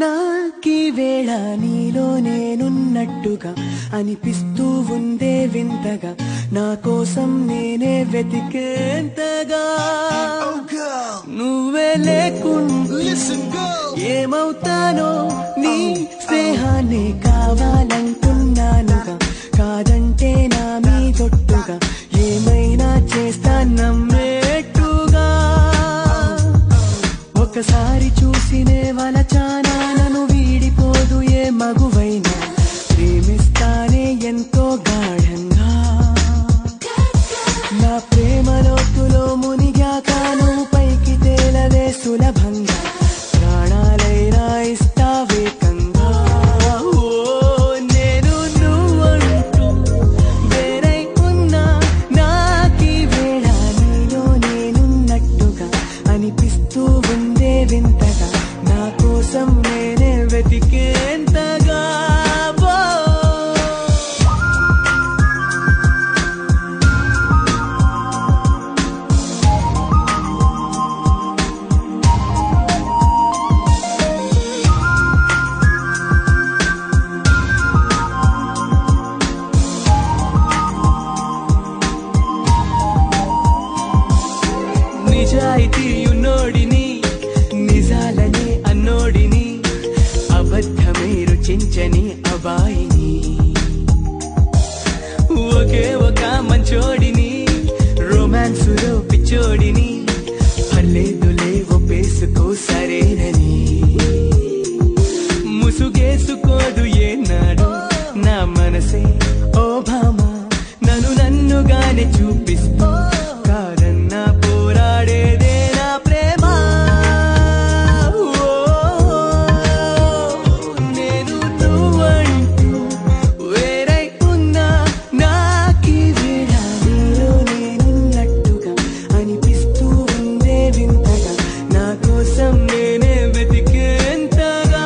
నాకీ వేళ నీలో నేనున్నట్టుగా అనిపిస్తూ ఉందే వింతగా నా కోసం నేనే వెతికేంతగా నువ్వే లేకుండా ఏమవుతానో నీ స్నేహాన్ని కావాలంటున్నానుగా కాదంటే నా మీదొట్టుగా ఏమైనా చేస్తా నమ్మేట్టుగా ఒకసారి చూసినే వలచానా నన్ను వీడిపోదు ఏ మగువైనా ప్రేమిస్తానే ఎంతో గాఢంగా నా ప్రేమ లోతులో మునిగాక నువ్వు పైకి తేలవే సులభంగా ప్రాణాలైనా ఇస్తావేకంగా నేను నువ్వంటూ వేరై ఉన్నా నాకీ వేళ నీలో నేనున్నట్టుగా అనిపిస్తూ ఉందే వింతగా నా కోసం నేనే వెతికేంతగా నిజాయితీయున్నోడిని నిజాలనే అన్నోడిని అబద్ధమే రుచించని అబాయిని ఒకే ఒక మంచోడిని రొమాన్సులో పిచ్చోడిని పర్లేదులే ఒప్పేసుకో సరేనని ముసుగేసుకోదు ఏనాడు నా మనసే ఓ భామ నన్నుగానే చూపిస్తూ కాదన్నా పోరాడేదే నా ప్రేమ నేను నువ్వంటూ వేరై ఉన్నా నాకీ వేళ నీలో నేనున్నట్టుగా అనిపిస్తూ ఉందే వింతగా నా కోసం నేనే వెతికేంతగా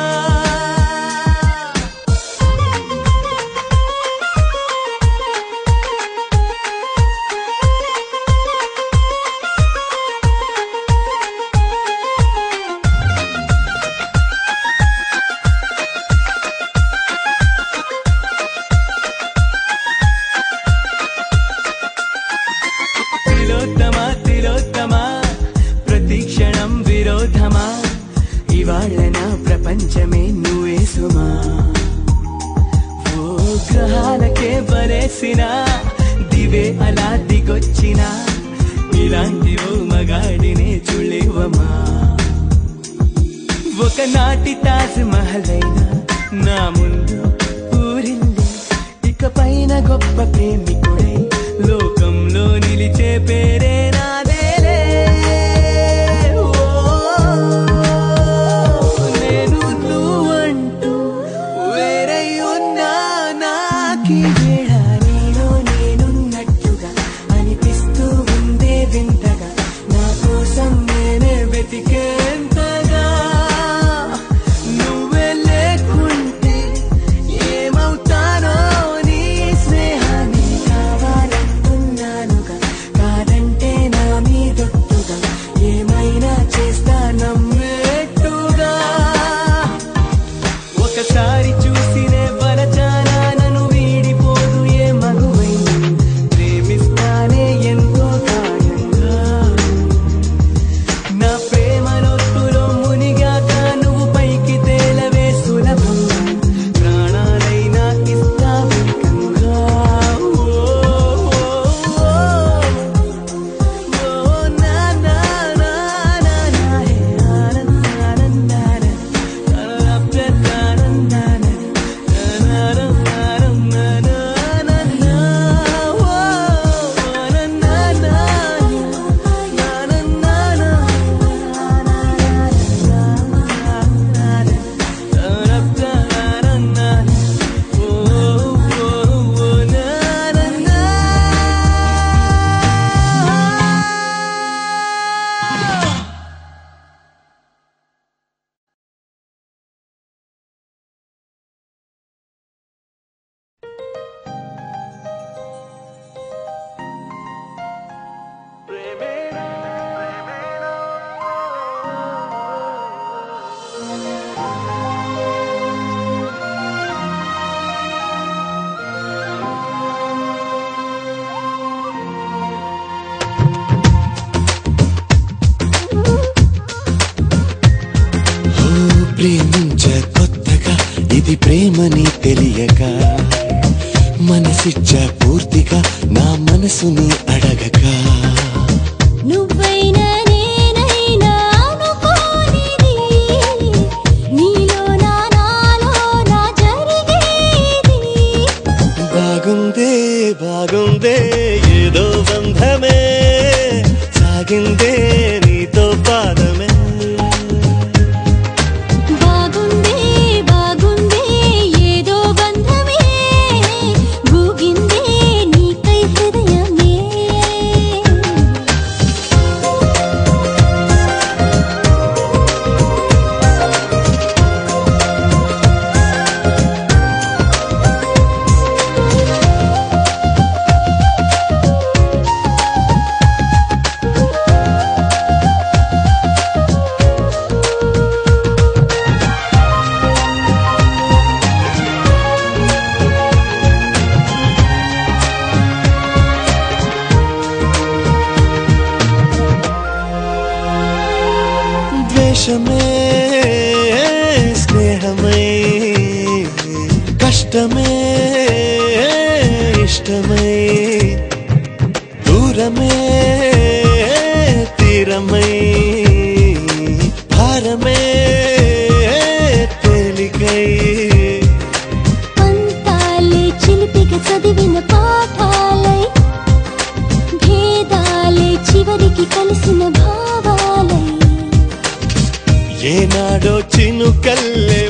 తిలోత్తమా ప్రతిక్షణం విరోధమా ఇవాళ నా ప్రపంచమే నువ్వే సుమా ఓ గ్రహాలకే బలేసిన దివే అలా దిగొచ్చిన ఇలాంటి ఓ మగాడినే చూడలేవమా ఒకనాటి తాజ్ మహల్ అయినా నా ముందు ఊరిల్లి ఇక పైన గొప్ప ప్రేమికుడై లోకంలో నిలిచే పేరే నాదేలే నేను నువ్వంటూ వేరై ఉన్నా నాకీ వేళ నీలో నేనున్నట్టుగా అనిపిస్తూ ఉందే వింతగా నా కోసం నేనే వెతికేంతగా నువ్వే లేకుంటే ఏమవుతానో నీ స్నేహాన్ని కావాలంటున్నానుగా కాదంటే ఇది ప్రేమని తెలియక మనసిచ్చా పూర్తిగా నా మనసుని అడగక నువ్వైనా నేనైనా అనుకోనిది నీలో నాలో నా జరిగేది బాగుందే బాగుందే ఏదో బంధమే సాగిందే నీతో పాదమే బాగుందే బాగుందే ఏదో బంధమే భూగిందే నీకై హృదయమే ద్వేషమే స్నేహమై కష్టమే ఇష్టమై దూరమే తీరమై భారమే తేలికై పంతాలే చిలిపిగా చదివిన పాఠాలై భేదాలే చివరికి కలిసిన భావాలై ఏనాడో చినుకల్లే